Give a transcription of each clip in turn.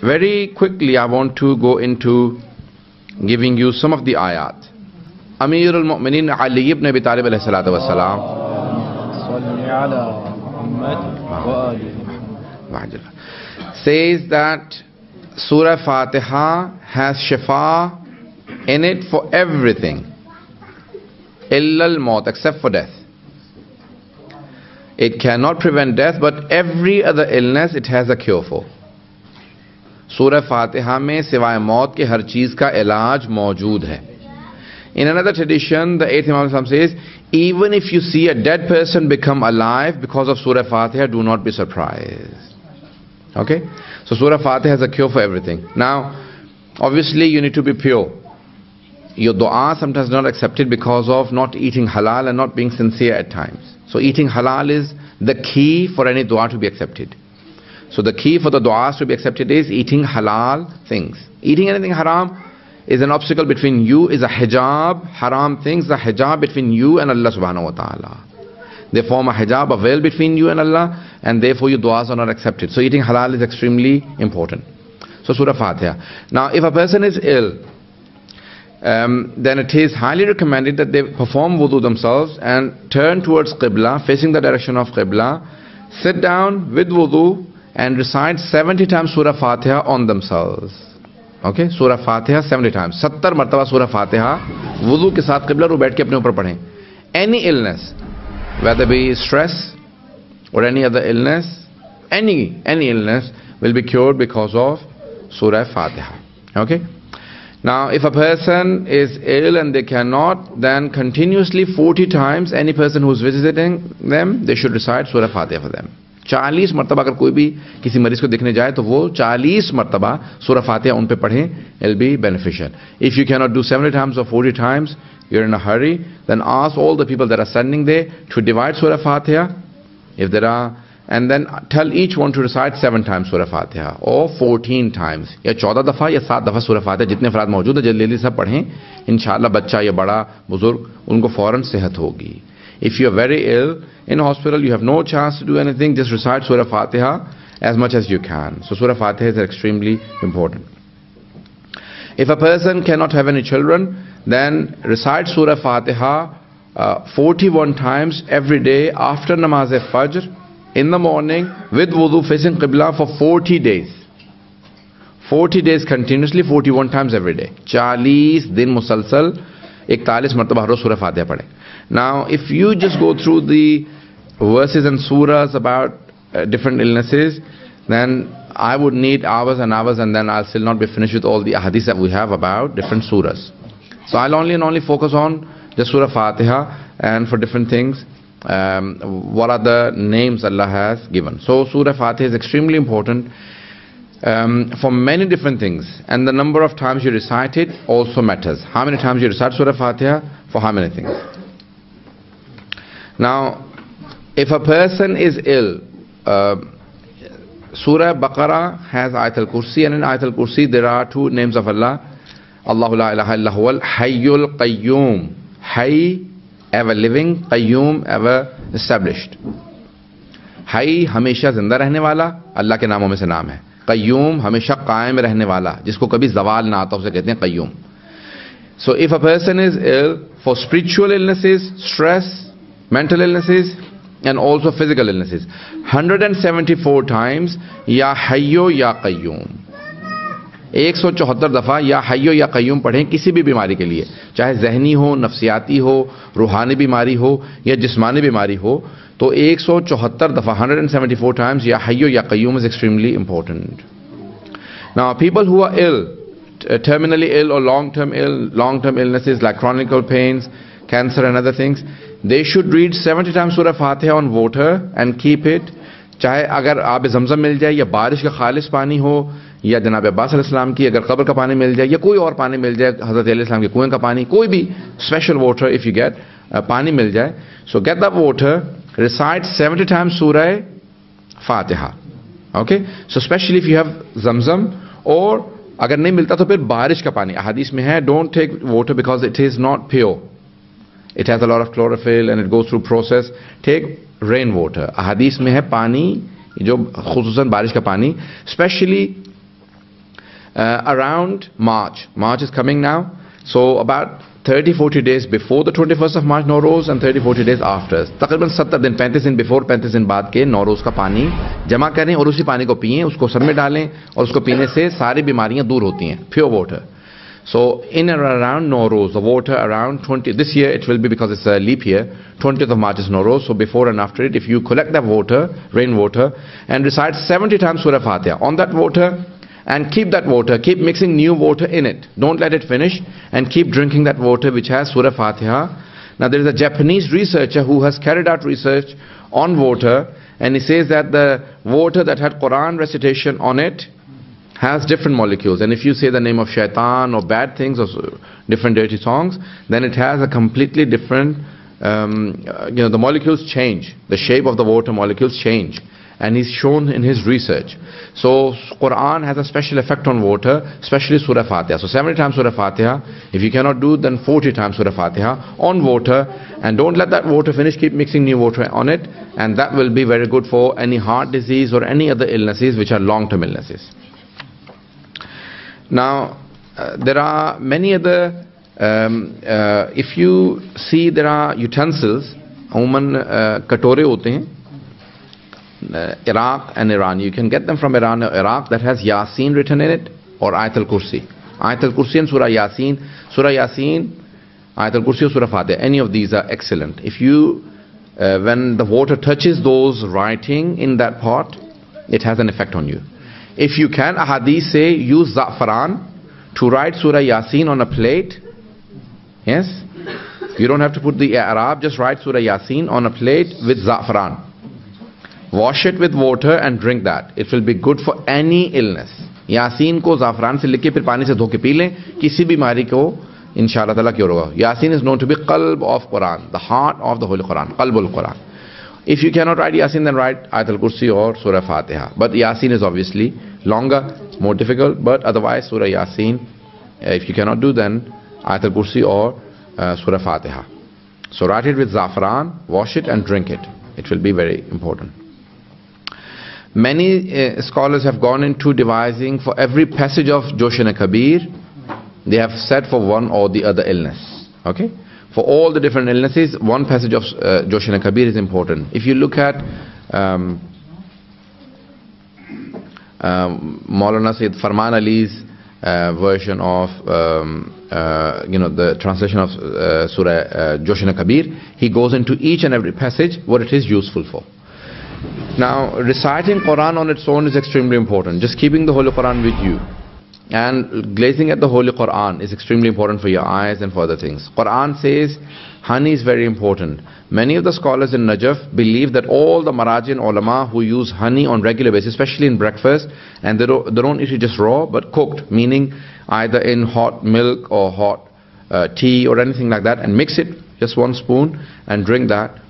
very quickly I want to go into giving you some of the ayat. Amir al-Mu'minin Ali ibn Abi Talib alayhi salatu wassalam says that Surah Fatiha has shifa in it for everything, illa al-maut, except for death. It cannot prevent death, but every other illness it has a cure for. Surah Fatiha में सिवाय मौत के हर चीज का इलाज मौजूद है. In another tradition, the 8th Imam says, even if you see a dead person become alive because of Surah Fatiha, do not be surprised. Okay? So Surah Fatiha has a cure for everything. Now, obviously you need to be pure. Your dua sometimes not accepted because of not eating halal and not being sincere at times. So eating halal is the key for any dua to be accepted. So the key for the du'as to be accepted is eating halal things. Eating anything haram is an obstacle between you, is a hijab. Haram things, the hijab between you and Allah subhanahu wa ta'ala. They form a hijab, a veil between you and Allah, and therefore your du'as are not accepted. So eating halal is extremely important. So Surah Fatiha. Now if a person is ill, then it is highly recommended that they perform wudu themselves and turn towards Qibla, facing the direction of Qibla, sit down with wudu and recite 70 times Surah Fatiha on themselves. Okay, Surah Fatiha 70 times. 70 martaba Surah Fatiha wudu ke saath Qibla ru baith ke apne upar padhein. Any illness, whether be stress or any other illness, any illness will be cured because of Surah Fatiha. Okay. Now if a person is ill and they cannot, then continuously 40 times, any person who is visiting them, they should recite Surah Fatiha for them. 40 मरतबा अगर कोई भी किसी मरीज को देखने जाए तो वो 40 मरतबा सूरह फातिहा उन पे पढ़ें, it'll be beneficial. If you cannot do 70 times or 40 times, you're in a hurry, then ask all the people that are standing there to divide Surah Fatiha, if there are, and then tell each one to recite 7 times Surah Fatiha or 14 times, या 14 दफा या 7 दफा Surah Fatiha. जितने अफराद मौजूद है जल्दी सब पढ़ें, इंशाअल्लाह बच्चा या बड़ा बुजुर्ग उनको फौरन सेहत होगी. If you are very ill in hospital, you have no chance to do anything, just recite Surah Fatiha as much as you can. So Surah Fatiha is extremely important. If a person cannot have any children, then recite Surah Fatiha 41 times every day after Namaz Fajr in the morning with wudu facing Qibla for 40 days. 40 days continuously, 41 times every day. 40 दिन मुसलसल 41 मरतबा हर रोज Surah Fatiha पढ़े. Now if you just go through the verses and surahs about different illnesses, then I would need hours and hours, and then I'll still not be finished with all the hadiths that we have about different surahs. So I'll only focus on just Surah Fatiha, and for different things what are the names Allah has given. So Surah Fatiha is extremely important for many different things, and the number of times you recite it also matters. How many times you recite Surah Fatiha for how many things. Now if a person is ill, Surah Baqarah has Ayat al-Kursi, and in Ayat al-Kursi there are 2 names of Allah. Allahu la ilaha illa huwal Hayyul Qayyum. Hayy, ever living, Qayyum, ever established. Hayy, हमेशा जिंदा रहने वाला, अल्लाह के नामों में से नाम है. Qayyum, हमेशा कायम रहने वाला, जिसको कभी ज़वाल ना आता, उसे कहते हैं Qayyum. So if a person is ill for spiritual illnesses, stress, mental illnesses, and also physical illnesses, 174 times Ya Hayyo Ya Qayyum. 174 दफा या हय्यो या कय्यूम पढ़ें किसी भी बीमारी के लिए, चाहे जहनी हो, नफ्सियाती हो, रूहानी बीमारी हो या जिस्मानी बीमारी हो. तो 174 दफा 174 times या हय्यो या Qayyum is extremely important. Now people who are ill, terminally ill or long-term illnesses like chronic pains, cancer and other things, they should read 70 times Surah Fatiha on water and keep it. चाहे अगर आब ज़मज़म मिल जाए या बारिश का खालिश पानी हो या जनाब अब्बास अलैहिस्सलाम की अगर कब्र का पानी मिल जाए या कोई और पानी मिल जाए, हज़रत अलैहिस्सलाम के कुएं का पानी, कोई भी special water if you get पानी मिल जाए, so get that water, recite 70 times Surah Fatiha. Okay, so especially if you have Zamzam, or अगर नहीं मिलता तो फिर बारिश का पानी. हदीस में है don't take water because it is not pure, it has a lot of chlorophyll and it goes through process. Take rain water. हदीस में है पानी जो खुसूसन बारिश का पानी, especially around March. March is coming now. So about 30-40 days before the 21st of March Nowruz and 30-40 days after. तकरीबन 70 दिन 35 दिन before 35 दिन बाद के नौरोज़ का पानी जमा करें और उसी पानी को पिएं, उसको सर में डालें और उसको पीने से सारी बीमारियां दूर होती हैं. Pure water. So in and around Nowruz, the water around 20, this year it will be because it's a leap year, 20th of March is Nowruz, so before and after it, if you collect that water, rainwater, and recite 70 times Surah Fatiha on that water, and keep that water, keep mixing new water in it. Don't let it finish, and keep drinking that water which has Surah Fatiha. Now there is a Japanese researcher who has carried out research on water, and he says that the water that had Quran recitation on it has different molecules, and if you say the name of shaitan or bad things or different dirty songs, then it has a completely different, the molecules change, the shape of the water molecules change, and he's shown in his research. So Quran has a special effect on water, especially Surah Fatiha. So 70 times Surah Fatiha, if you cannot do, then 40 times Surah Fatiha on water, and don't let that water finish, keep mixing new water on it, and that will be very good for any heart disease or any other illnesses which are long-term illnesses. Now, there are many other, if you see, there are utensils, अमूमन कटोरे होते हैं, Iraq and Iran. You can get them from Iran or Iraq that has Yasin written in it or Ayat al-Kursi. Ayat al-Kursi and Surah Yasin. Surah Yasin, Ayat al-Kursi or Surah Fatiha. Any of these are excellent. If you, when the water touches those writing in that pot, it has an effect on you. If you can, a hadith say, use za'faran to write Surah Yasin on a plate. Yes? You don't have to put the Arab, just write Surah Yasin on a plate with za'faran. Wash it with water and drink that. It will be good for any illness. Yasin ko za'faran se likhe, phir pani se dho ke pee lein, kisi bimari ko inshallah ta'ala cure hoga. Yasin is known to be qalb of Quran, the heart of the Holy Quran, qalbul Quran. If you cannot write Yasin, then write Ayat al-Kursi or Surah Fatiha. But Yasin is obviously longer, more difficult, but otherwise Surah Yasin, if you cannot do, then Ayat al-Kursi or Surah Fatiha. So write it with za'faran, wash it and drink it. It will be very important. Many scholars have gone into devising for every passage of Joshan-e-Kabir, they have said for one or the other illness. Okay? For all the different illnesses, one passage of Joshan-e-Kabir is important. If you look at Maulana Sayyid Farman Ali's version of, the translation of Surah Joshan-e-Kabir, he goes into each and every passage what it is useful for. Now, reciting Quran on its own is extremely important. Just keeping the Holy Quran with you and glazing at the Holy Quran is extremely important for your eyes and for other things. Quran says honey is very important. Many of the scholars in Najaf believe that all the Maraji and ulama who use honey on regular basis, especially in breakfast, and they don't eat it just raw but cooked, meaning either in hot milk or hot tea or anything like that, and mix it, just 1 spoon, and drink that,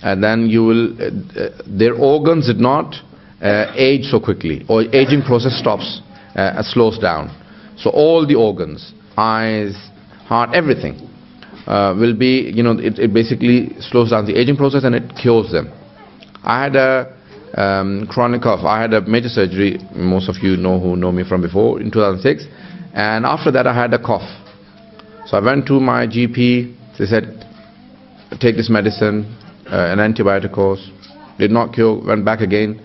and then you will, their organs did not age so quickly, or aging process stops. Slows down. So all the organs, eyes, heart, everything will be, it basically slows down the aging process and it cures them. I had a chronic cough. I had a major surgery, most of you know who know me from before, in 2006, and after that I had a cough. So I went to my GP. They said, take this medicine, an antibiotic course. Did not cure, went back again.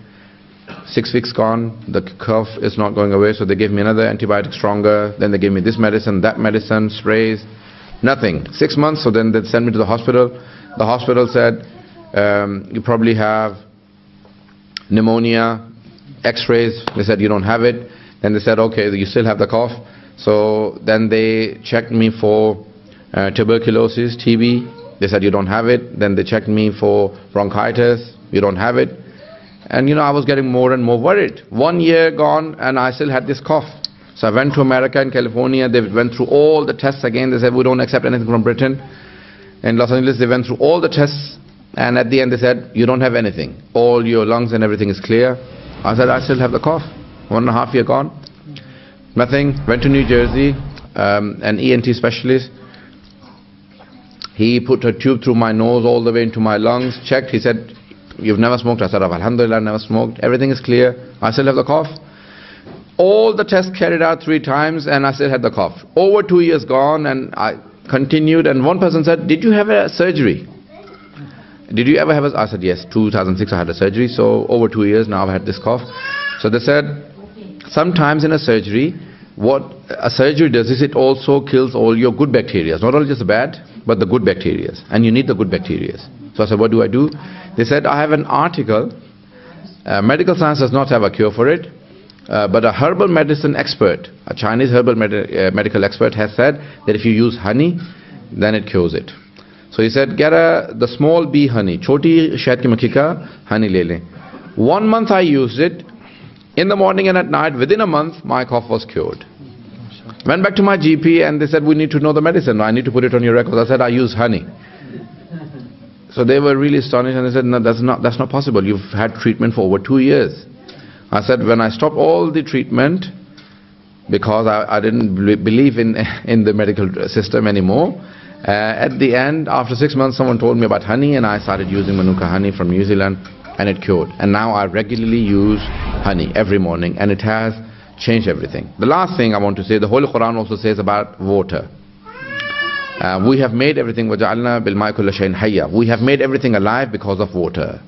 6 weeks gone, the cough is not going away, so they gave me another antibiotic stronger, then they gave me this medicine, that medicine, sprays, nothing. 6 months, so then they sent me to the hospital. The hospital said, you probably have pneumonia, x-rays, they said you don't have it. Then they said, okay, you still have the cough. So then they checked me for tuberculosis, TB, they said you don't have it. Then they checked me for bronchitis, you don't have it. And I was getting more and more worried. 1 year gone and I still had this cough. So I went to America and California. They went through all the tests again. They said, we don't accept anything from Britain. In Los Angeles, they went through all the tests. And at the end, they said, you don't have anything. All your lungs and everything is clear. I said, I still have the cough. 1.5 years gone. Nothing. Went to New Jersey, an ENT specialist. He put a tube through my nose all the way into my lungs. Checked. He said, you've never smoked? I said, Alhamdulillah, I never smoked. Everything is clear. I still have the cough. all the tests carried out 3 times and I still had the cough. Over 2 years gone and I continued, and one person said, did you have a surgery? Did you ever have a... I said, yes, 2006 I had a surgery, so over 2 years now I've had this cough. So they said, sometimes in a surgery, what a surgery does is it also kills all your good bacteria. Not only just the bad, but the good bacteria. And you need the good bacteria. So I said, what do I do? They said, I have an article. Medical science does not have a cure for it. But a herbal medicine expert, a Chinese herbal medical expert has said that if you use honey, then it cures it. So he said, get the small bee honey, choti shahad ki makhi ka honey le le. 1 month I used it. In the morning and at night, within a month, my cough was cured. Went back to my GP and they said, we need to know the medicine. I need to put it on your records. I said, I use honey. So they were really astonished and they said, no, that's not possible. You've had treatment for over 2 years. I said, when I stopped all the treatment, because I didn't believe in the medical system anymore, at the end, after 6 months, someone told me about honey and I started using Manuka honey from New Zealand and it cured. And now I regularly use honey every morning and it has changed everything. The last thing I want to say, the Holy Quran also says about water. We have made everything, وَجَعَلْنَا بِالْمَاءِ كُلَّ شَيْءٍ حَيًّا. We have made everything alive because of water.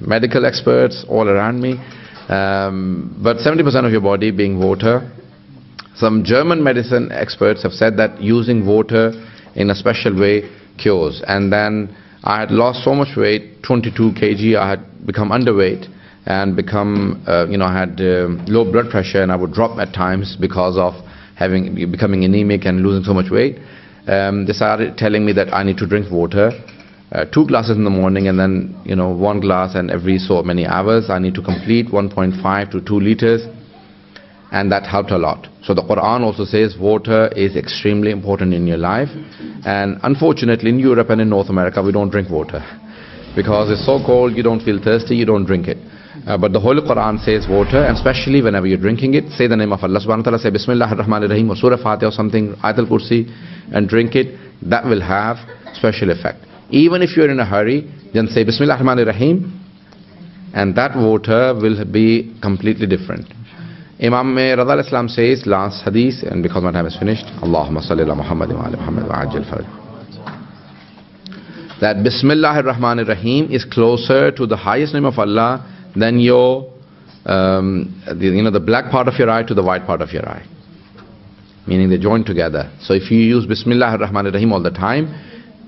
Medical experts all around me. But 70% of your body being water. Some German medicine experts have said that using water in a special way cures. And then I had lost so much weight, 22 kg, I had become underweight and become, I had low blood pressure and I would drop at times because of becoming anemic and losing so much weight. They started telling me that I need to drink water, 2 glasses in the morning and then, 1 glass and every so many hours. I need to complete 1.5 to 2 liters and that helped a lot. So the Quran also says water is extremely important in your life, and unfortunately in Europe and in North America we don't drink water because it's so cold, you don't feel thirsty, you don't drink it. But the Holy Quran says water, and especially whenever you're drinking it, say the name of Allah subhanahu wa ta'ala, say Bismillahir Rahmanir Rahim or Surah Fatiha or something, Ayatul Kursi, and drink it. That will have special effect. Even if you're in a hurry, then say Bismillahir Rahmanir Rahim and that water will be completely different. Imam Rada al-Islam says, last hadith, and because my time is finished, Allahumma salli ala Muhammad wa ala Muhammad wa ajil faraj. That Bismillahir Rahmanir Rahim is closer to the highest name of Allah than your, the black part of your eye to the white part of your eye. Meaning they join together. So if you use Bismillahir Rahmanir Rahim all the time,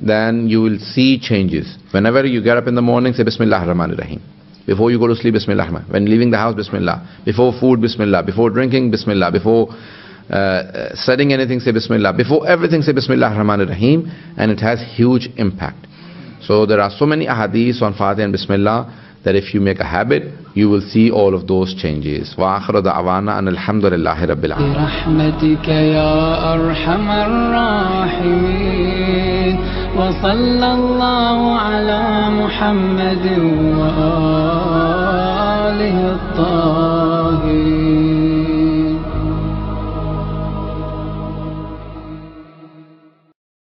then you will see changes. Whenever you get up in the morning, say Bismillahir Rahmanir Rahim. Before you go to sleep, Bismillah. When leaving the house, Bismillah. Before food, Bismillah. Before drinking, Bismillah. Before studying anything, say Bismillah. Before everything, say Bismillah Rahman Rahim. And it has huge impact. So there are so many ahadith on Fatiha and Bismillah that if you make a habit, you will see all of those changes. Wa akhiru da'wana an alhamdulillahi rabbil alamin.